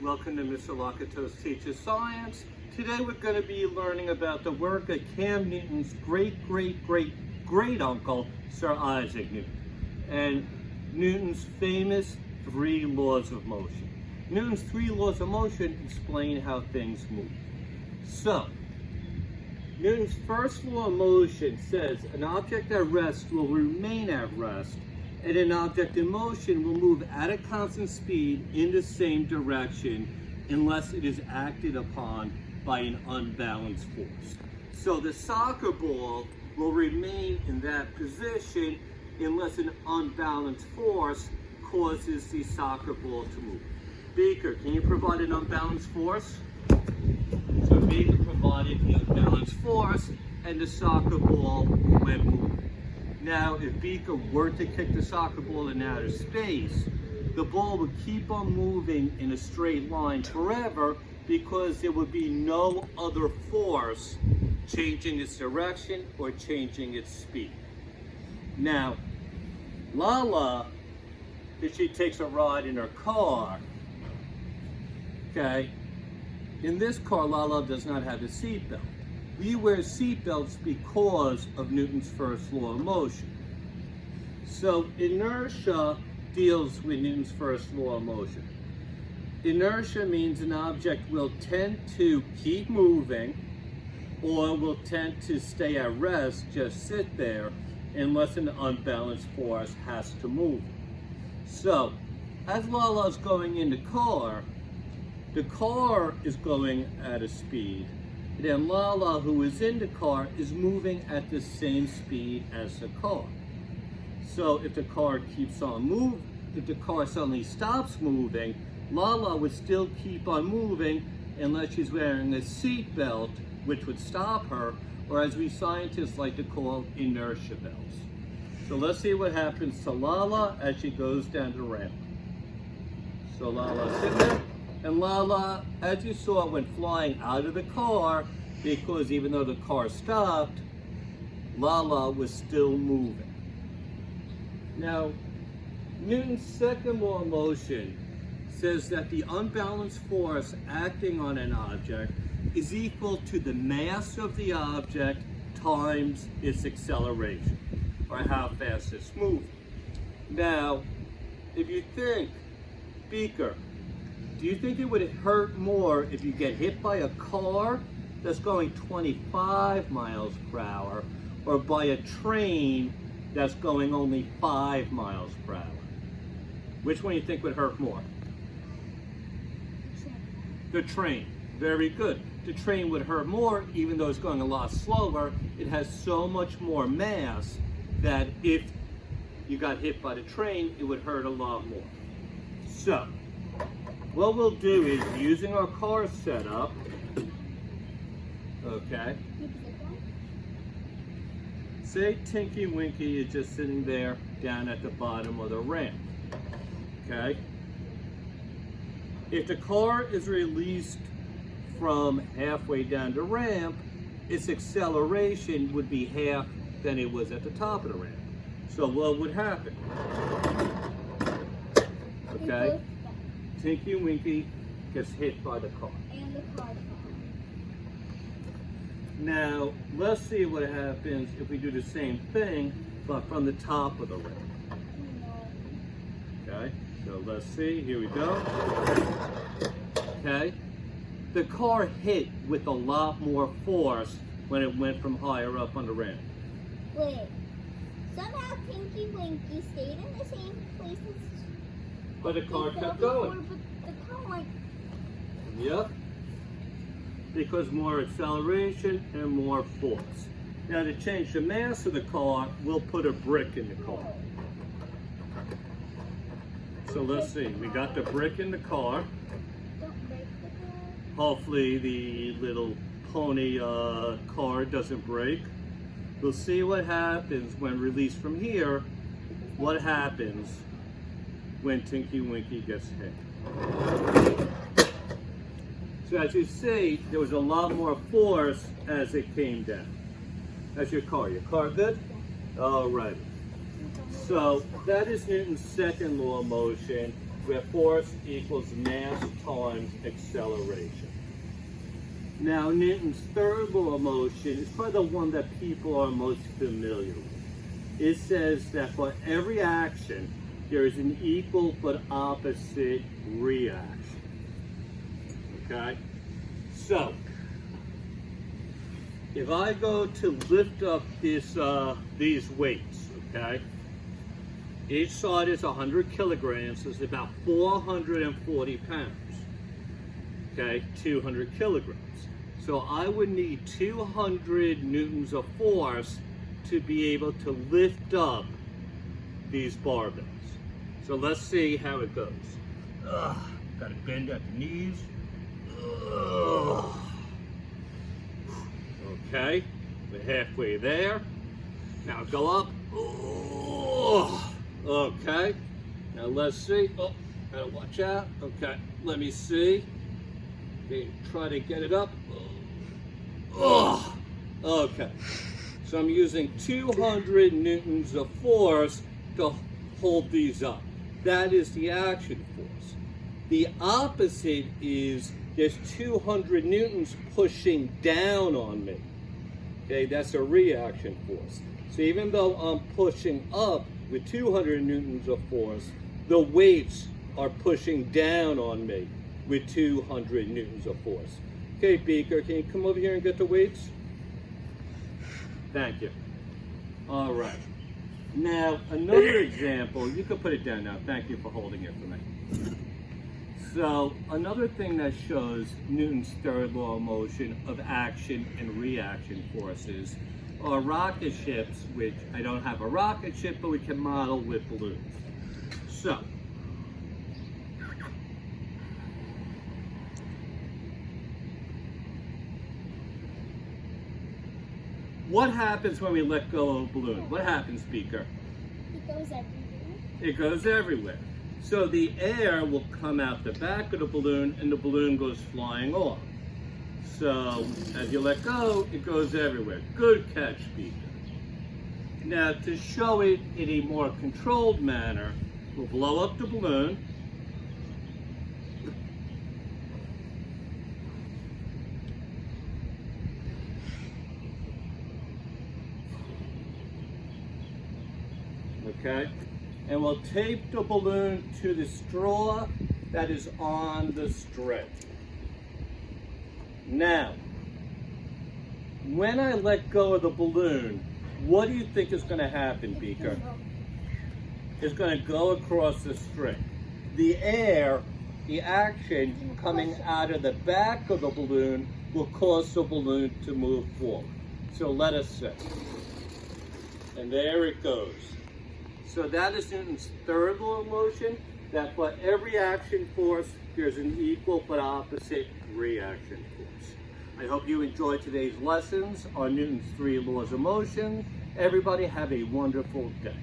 Welcome to Mr. Lakatos Teaches Science. Today we're going to be learning about the work of Cam Newton's great-great-great-great-uncle, Sir Isaac Newton, and Newton's famous three laws of motion. Newton's three laws of motion explain how things move. So, Newton's first law of motion says an object at rest will remain at rest, and an object in motion will move at a constant speed in the same direction unless it is acted upon by an unbalanced force. So the soccer ball will remain in that position unless an unbalanced force causes the soccer ball to move. Beaker, can you provide an unbalanced force? So Beaker provided the unbalanced force and the soccer ball went moving. Now, if Beaker were to kick the soccer ball in outer space, the ball would keep on moving in a straight line forever because there would be no other force changing its direction or changing its speed. Now, Lala, if she takes a ride in her car, okay, in this car, Lala does not have a seatbelt. We wear seatbelts because of Newton's first law of motion. So inertia deals with Newton's first law of motion. Inertia means an object will tend to keep moving or will tend to stay at rest, just sit there, unless an unbalanced force has to move. So, as Lala's going in the car is going at a speed. Then Lala, who is in the car, is moving at the same speed as the car. So if the car keeps on moving, if the car suddenly stops moving, Lala would still keep on moving unless she's wearing a seatbelt, which would stop her, or as we scientists like to call inertia belts. So let's see what happens to Lala as she goes down the ramp. So Lala's sitting there. And Lala, as you saw, went flying out of the car because even though the car stopped, Lala was still moving. Now, Newton's second law of motion says that the unbalanced force acting on an object is equal to the mass of the object times its acceleration, or how fast it's moving. Now, if you think, Beaker, do you think it would hurt more if you get hit by a car that's going 25 miles per hour or by a train that's going only 5 miles per hour? Which one do you think would hurt more? The train. Very good. The train would hurt more even though it's going a lot slower. It has so much more mass that if you got hit by the train, it would hurt a lot more. So, what we'll do is, using our car setup, okay, say Tinky Winky is just sitting there down at the bottom of the ramp, okay? If the car is released from halfway down the ramp, its acceleration would be half than it was at the top of the ramp. So what would happen? Okay? Tinky Winky gets hit by the car. And the car. Now, let's see what happens if we do the same thing, but from the top of the ramp. Okay, so let's see, here we go. Okay, the car hit with a lot more force when it went from higher up on the ramp. Wait, somehow Tinky Winky stayed in the same place as But the car kept going. But the car went. Yep. Because more acceleration and more force. Now to change the mass of the car, we'll put a brick in the car. So let's see, we got the brick in the car. Don't break the car. Hopefully the little pony car doesn't break. We'll see what happens when released from here. What happens when Tinky Winky gets hit. So as you see, there was a lot more force as it came down. That's your car. Your car good? All right. So that is Newton's second law of motion, where force equals mass times acceleration. Now, Newton's third law of motion is probably the one that people are most familiar with. It says that for every action, there is an equal but opposite reaction. Okay? So, if I go to lift up these weights, okay? Each side is 100 kilograms, so it's about 440 pounds. Okay, 200 kilograms. So I would need 200 newtons of force to be able to lift up these barbells. So let's see how it goes. Gotta bend at the knees. Okay, we're halfway there. Now go up. Okay, now let's see. Oh, gotta watch out. Okay, let me see. Okay, try to get it up. Okay, so I'm using 200 newtons of force to hold these up. That is the action force. The opposite is there's 200 newtons pushing down on me. Okay, that's a reaction force. So even though I'm pushing up with 200 newtons of force, the weights are pushing down on me with 200 newtons of force. Okay, Beaker, can you come over here and get the weights? Thank you. All right. Now, another example, you can put it down now. Thank you for holding it for me. So, another thing that shows Newton's third law of motion of action and reaction forces are rocket ships, which I don't have a rocket ship, but we can model with balloons. So, what happens when we let go of a balloon? What happens, Beaker? It goes everywhere. It goes everywhere. So the air will come out the back of the balloon and the balloon goes flying off. So as you let go, it goes everywhere. Good catch, Beaker. Now to show it in a more controlled manner, we'll blow up the balloon. Okay? And we'll tape the balloon to the straw that is on the string. Now, when I let go of the balloon, what do you think is going to happen, Beaker? It's going to go across the string. The air, the action coming out of the back of the balloon will cause the balloon to move forward. So let us see. And there it goes. So that is Newton's third law of motion, that for every action force, there's an equal but opposite reaction force. I hope you enjoyed today's lessons on Newton's three laws of motion. Everybody have a wonderful day.